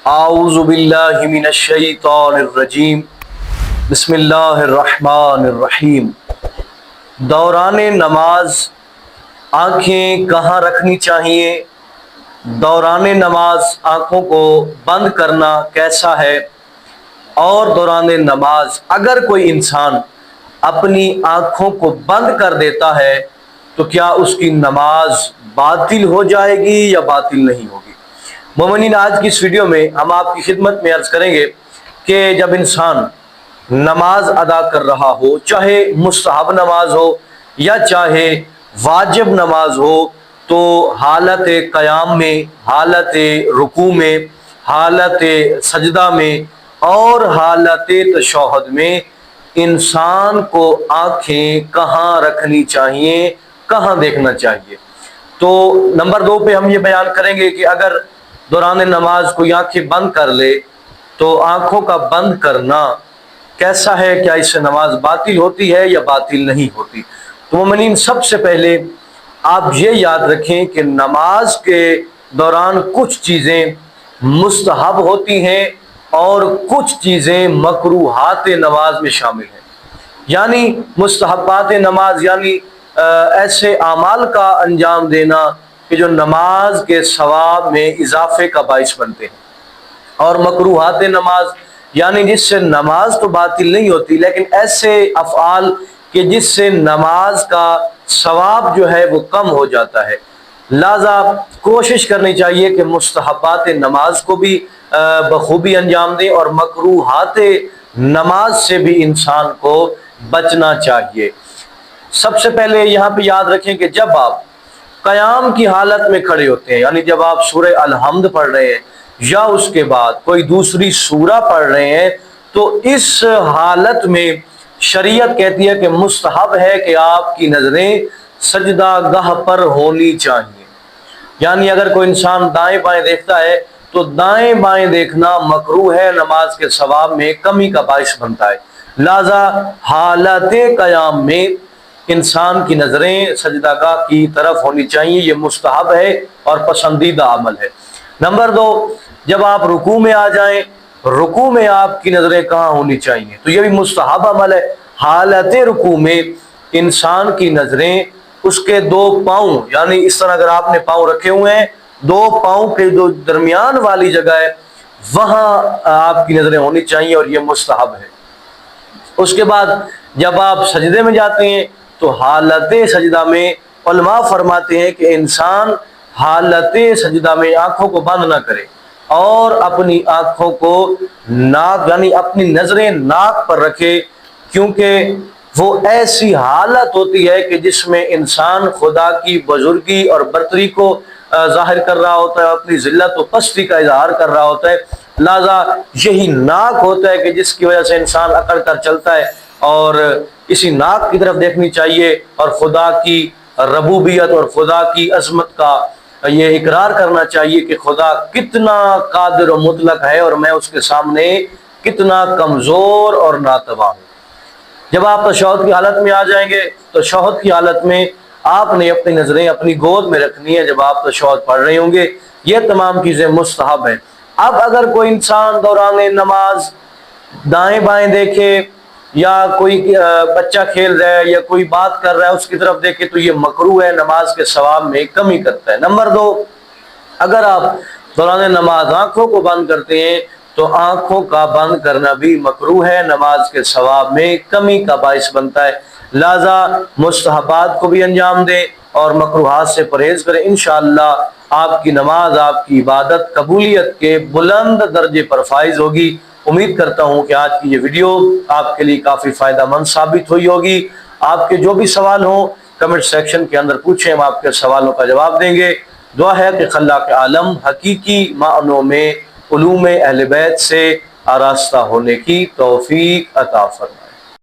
اعوذ باللہ من الشیطان الرجیم بسم اللہ الرحمن الرحیم۔ دوران نماز آنکھیں کہاں رکھنی چاہیے؟ دوران نماز آنکھوں کو بند کرنا کیسا ہے؟ اور دوران نماز اگر کوئی انسان اپنی آنکھوں کو بند کر دیتا ہے تو کیا اس کی نماز باطل ہو جائے گی یا باطل نہیں ہوگی؟ مومنین، آج کی اس ویڈیو میں ہم آپ کی خدمت میں عرض کریں گے کہ جب انسان نماز ادا کر رہا ہو، چاہے مستحب نماز ہو یا چاہے واجب نماز ہو، تو حالت قیام میں، حالت رکوع میں، حالت سجدہ میں اور حالت تشہد میں انسان کو آنکھیں کہاں رکھنی چاہیے، کہاں دیکھنا چاہیے؟ تو نمبر 2 پہ ہم یہ بیان کریں گے کہ اگر دوران نماز کوئی آنکھیں بند کر لے تو آنکھوں کا بند کرنا کیسا ہے، کیا اس سے نماز باطل ہوتی ہے یا باطل نہیں ہوتی؟ تو مومنین، سب سے پہلے آپ یہ یاد رکھیں کہ نماز کے دوران کچھ چیزیں مستحب ہوتی ہیں اور کچھ چیزیں مکروہات نماز میں شامل ہیں۔ یعنی مستحبات نماز یعنی ایسے اعمال کا انجام دینا کہ جو نماز کے ثواب میں اضافے کا باعث بنتے ہیں، اور مکروہات نماز یعنی جس سے نماز تو باطل نہیں ہوتی لیکن ایسے افعال کہ جس سے نماز کا ثواب جو ہے وہ کم ہو جاتا ہے۔ لہذا کوشش کرنی چاہیے کہ مستحبات نماز کو بھی بخوبی انجام دیں اور مکروہات نماز سے بھی انسان کو بچنا چاہیے۔ سب سے پہلے یہاں پہ یاد رکھیں کہ جب آپ قیام کی حالت میں کھڑے ہوتے ہیں، یعنی جب آپ سورہ الحمد پڑھ رہے ہیں یا اس کے بعد کوئی دوسری سورہ پڑھ رہے ہیں، تو اس حالت میں شریعت کہتی ہے کہ مستحب ہے کہ آپ کی نظریں سجدہ گاہ پر ہونی چاہیے۔ یعنی اگر کوئی انسان دائیں بائیں دیکھتا ہے تو دائیں بائیں دیکھنا مکروہ ہے، نماز کے ثواب میں کمی کا باعث بنتا ہے۔ لہذا حالت قیام میں انسان کی نظریں سجدہ گاہ کی طرف ہونی چاہیے، یہ مستحب ہے اور پسندیدہ عمل ہے۔ نمبر 2، جب آپ رکوع میں آ جائیں، رکوع میں آپ کی نظریں کہاں ہونی چاہیے؟ تو یہ بھی مستحب عمل ہے۔ حالت رکوع میں انسان کی نظریں اس کے 2 پاؤں، یعنی اس طرح اگر آپ نے پاؤں رکھے ہوئے ہیں، 2 پاؤں کے جو درمیان والی جگہ ہے وہاں آپ کی نظریں ہونی چاہیے اور یہ مستحب ہے۔ اس کے بعد جب آپ سجدے میں جاتے ہیں تو حالت سجدہ میں علماء فرماتے ہیں کہ انسان حالت سجدہ میں آنکھوں کو بند نہ کرے اور اپنی آنکھوں کو ناک یعنی اپنی نظریں ناک پر رکھے، کیونکہ وہ ایسی حالت ہوتی ہے کہ جس میں انسان خدا کی بزرگی اور برتری کو ظاہر کر رہا ہوتا ہے، اپنی ذلت و پستی کا اظہار کر رہا ہوتا ہے۔ لہذا یہی ناک ہوتا ہے کہ جس کی وجہ سے انسان اکڑ کر چلتا ہے، اور اسی ناک کی طرف دیکھنی چاہیے اور خدا کی ربوبیت اور خدا کی عظمت کا یہ اقرار کرنا چاہیے کہ خدا کتنا قادر و مطلق ہے اور میں اس کے سامنے کتنا کمزور اور ناتواں ہوں۔ جب آپ تشہد کی حالت میں آ جائیں گے تو تشہد کی حالت میں آپ نے اپنی نظریں اپنی گود میں رکھنی ہے جب آپ تشہد پڑھ رہے ہوں گے۔ یہ تمام چیزیں مستحب ہیں۔ اب اگر کوئی انسان دوران نماز دائیں بائیں دیکھے یا کوئی بچہ کھیل رہا ہے یا کوئی بات کر رہا ہے اس کی طرف دیکھے تو یہ مکروہ ہے، نماز کے ثواب میں کمی کرتا ہے۔ نمبر 2، اگر آپ دوران نماز آنکھوں کو بند کرتے ہیں تو آنکھوں کا بند کرنا بھی مکروہ ہے، نماز کے ثواب میں کمی کا باعث بنتا ہے۔ لہذا مستحبات کو بھی انجام دیں اور مکروہات سے پرہیز کریں، انشاءاللہ آپ کی نماز، آپ کی عبادت قبولیت کے بلند درجے پر فائز ہوگی۔ امید کرتا ہوں کہ آج کی یہ ویڈیو آپ کے لیے کافی فائدہ مند ثابت ہوئی ہوگی۔ آپ کے جو بھی سوال ہوں کمنٹ سیکشن کے اندر پوچھیں، ہم آپ کے سوالوں کا جواب دیں گے۔ دعا ہے کہ خلاق عالم حقیقی معنوں میں علوم اہل بیت سے آراستہ ہونے کی توفیق عطا فرمائے۔